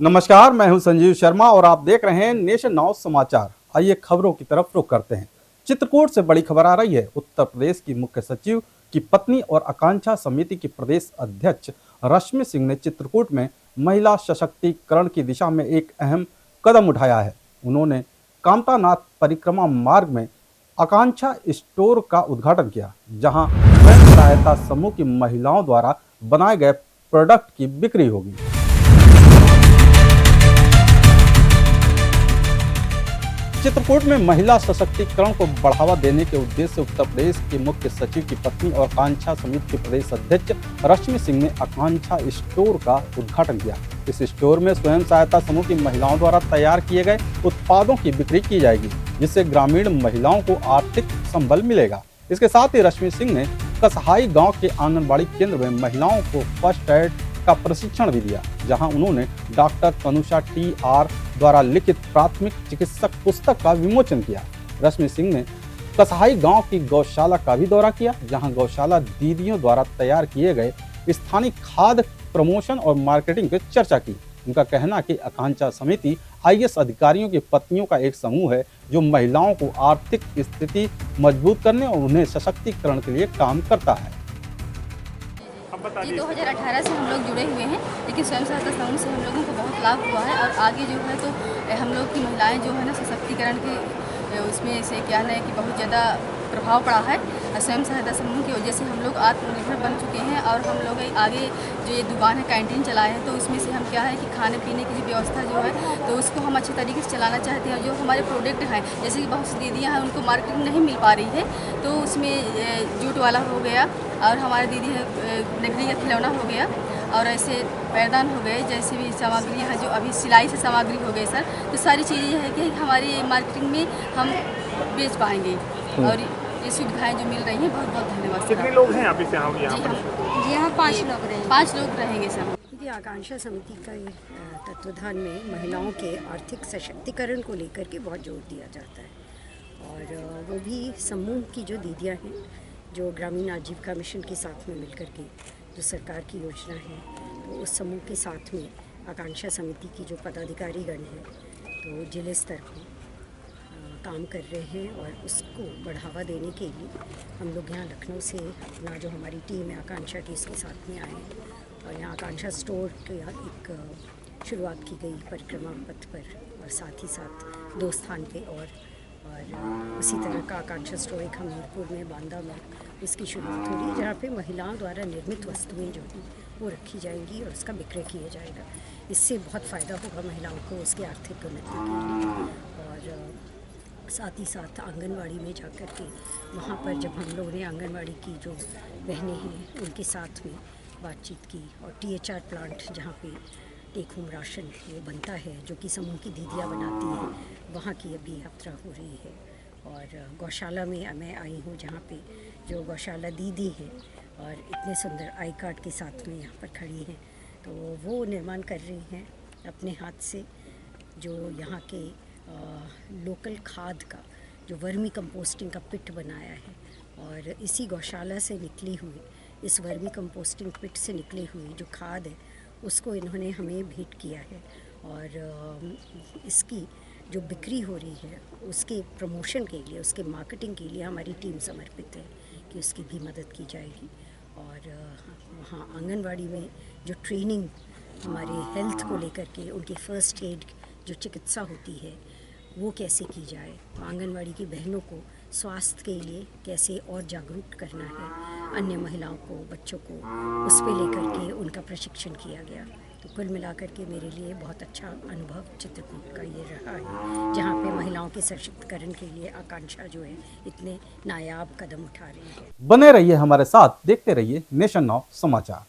नमस्कार, मैं हूं संजीव शर्मा और आप देख रहे हैं नेशन नाउ समाचार। आइए खबरों की तरफ रुख करते हैं। चित्रकूट से बड़ी खबर आ रही है। उत्तर प्रदेश की मुख्य सचिव की पत्नी और आकांक्षा समिति की प्रदेश अध्यक्ष रश्मि सिंह ने चित्रकूट में महिला सशक्तिकरण की दिशा में एक अहम कदम उठाया है। उन्होंने कामतानाथ परिक्रमा मार्ग में आकांक्षा स्टोर का उद्घाटन किया, जहां स्वयं सहायता समूह की महिलाओं द्वारा बनाए गए प्रोडक्ट की बिक्री होगी। चित्रकूट में महिला सशक्तिकरण को बढ़ावा देने के उद्देश्य से उत्तर प्रदेश के मुख्य सचिव की पत्नी और आकांक्षा समिति के प्रदेश अध्यक्ष रश्मि सिंह ने आकांक्षा स्टोर का उद्घाटन किया। इस स्टोर में स्वयं सहायता समूह की महिलाओं द्वारा तैयार किए गए उत्पादों की बिक्री की जाएगी, जिससे ग्रामीण महिलाओं को आर्थिक संबल मिलेगा। इसके साथ ही रश्मि सिंह ने कसहाई गाँव के आंगनबाड़ी केंद्र में महिलाओं को फर्स्ट एड का प्रशिक्षण भी दिया, जहां उन्होंने डॉक्टर तनुषा टी.आर. द्वारा लिखित प्राथमिक चिकित्सक पुस्तक का विमोचन किया। रश्मि सिंह ने कसहाई गांव की गौशाला का भी दौरा किया, जहां गौशाला दीदियों द्वारा तैयार किए गए स्थानीय खाद्य प्रमोशन और मार्केटिंग पर चर्चा की। उनका कहना कि आकांक्षा समिति आईएएस अधिकारियों की पत्नियों का एक समूह है, जो महिलाओं को आर्थिक स्थिति मजबूत करने और उन्हें सशक्तिकरण के लिए काम करता है। ये 2018 से हम लोग जुड़े हुए हैं, लेकिन स्वयं सहायता समूह से हम लोगों को बहुत लाभ हुआ है और आगे जो है तो हम लोग की महिलाएं जो है ना सशक्तिकरण के उसमें से क्या है कि बहुत ज़्यादा प्रभाव पड़ा है। स्वयं सहायता समूह की वजह से हम लोग आत्मनिर्भर बन चुके हैं और हम लोग आगे जो ये दुकान है कैंटीन चलाए हैं, तो उसमें से हम क्या है कि खाने पीने की जो व्यवस्था जो है तो उसको हम अच्छे तरीके से चलाना चाहते हैं। और जो हमारे प्रोडक्ट हैं, जैसे कि बहुत सी दीदियाँ हैं उनको मार्केटिंग नहीं मिल पा रही है, तो उसमें जूट वाला हो गया और हमारे दीदी है लकड़ी का खिलौना हो गया और ऐसे पैरदान हो गए, जैसे भी सामग्री है जो अभी सिलाई से सामग्री हो गई सर, तो सारी चीज़ें है कि हमारी मार्केटिंग में हम बेच पाएंगे और ये सुविधाएं जो मिल रही हैं। बहुत बहुत धन्यवाद। कितने लोग हैं अभी से हम यहाँ पर? जी यहाँ 5 लोग रहेंगे। 5 लोग रहेंगे सर। देखिए, आकांक्षा समिति का तत्वाधान में महिलाओं के आर्थिक सशक्तिकरण को लेकर के बहुत जोर दिया जाता है और वो भी समूह की जो दीदियाँ हैं, जो ग्रामीण आजीविका मिशन के साथ में मिलकर के जो सरकार की योजना है, तो उस समूह के साथ में आकांक्षा समिति की जो पदाधिकारीगण हैं तो जिले स्तर पर काम कर रहे हैं और उसको बढ़ावा देने के लिए हम लोग यहाँ लखनऊ से अपना जो हमारी टीम है आकांक्षा की, इसके साथ में आए और यहाँ आकांक्षा स्टोर के एक शुरुआत की गई परिक्रमा पथ पर और साथ ही साथ 2 स्थान पे और उसी तरह का आकांक्षा स्टोर एक हमीरपुर में बांदा में इसकी शुरुआत हो रही है, जहाँ पे महिलाओं द्वारा निर्मित वस्तुएं जो हैं वो रखी जाएंगी और उसका विक्रय किया जाएगा। इससे बहुत फ़ायदा होगा महिलाओं को उसके आर्थिक उन्नति के लिए। और साथ ही साथ आंगनवाड़ी में जाकर के वहाँ पर जब हम लोगों ने आंगनवाड़ी की जो बहनें हैं उनके साथ में बातचीत की और THR प्लांट जहाँ पे टेक होम राशन वो बनता है जो कि समूह की दीदियाँ बनाती हैं, वहाँ की अभी यात्रा हो रही है। और गौशाला में मैं आई हूँ जहाँ पे जो गौशाला दीदी हैं और इतने सुंदर आई कार्ड के साथ में यहाँ पर खड़ी हैं, तो वो निर्माण कर रही हैं अपने हाथ से जो यहाँ के लोकल खाद का जो वर्मी कंपोस्टिंग का पिट बनाया है और इसी गौशाला से निकली हुई इस वर्मी कंपोस्टिंग पिट से निकले हुए जो खाद है उसको इन्होंने हमें भेंट किया है और इसकी जो बिक्री हो रही है उसके प्रमोशन के लिए, उसके मार्केटिंग के लिए हमारी टीम समर्पित है कि उसकी भी मदद की जाएगी। और वहाँ आंगनवाड़ी में जो ट्रेनिंग हमारे हेल्थ को लेकर के उनकी फ़र्स्ट एड जो चिकित्सा होती है वो कैसे की जाए, आंगनवाड़ी की बहनों को स्वास्थ्य के लिए कैसे और जागरूक करना है, अन्य महिलाओं को, बच्चों को उस पे लेकर के उनका प्रशिक्षण किया गया। तो कुल मिलाकर के मेरे लिए बहुत अच्छा अनुभव चित्रकूट का ये रहा है, जहाँ पे महिलाओं के सशक्तिकरण के लिए आकांक्षा जो है इतने नायाब कदम उठा रही है। बने रहिए हमारे साथ, देखते रहिए नेशन नाउ समाचार।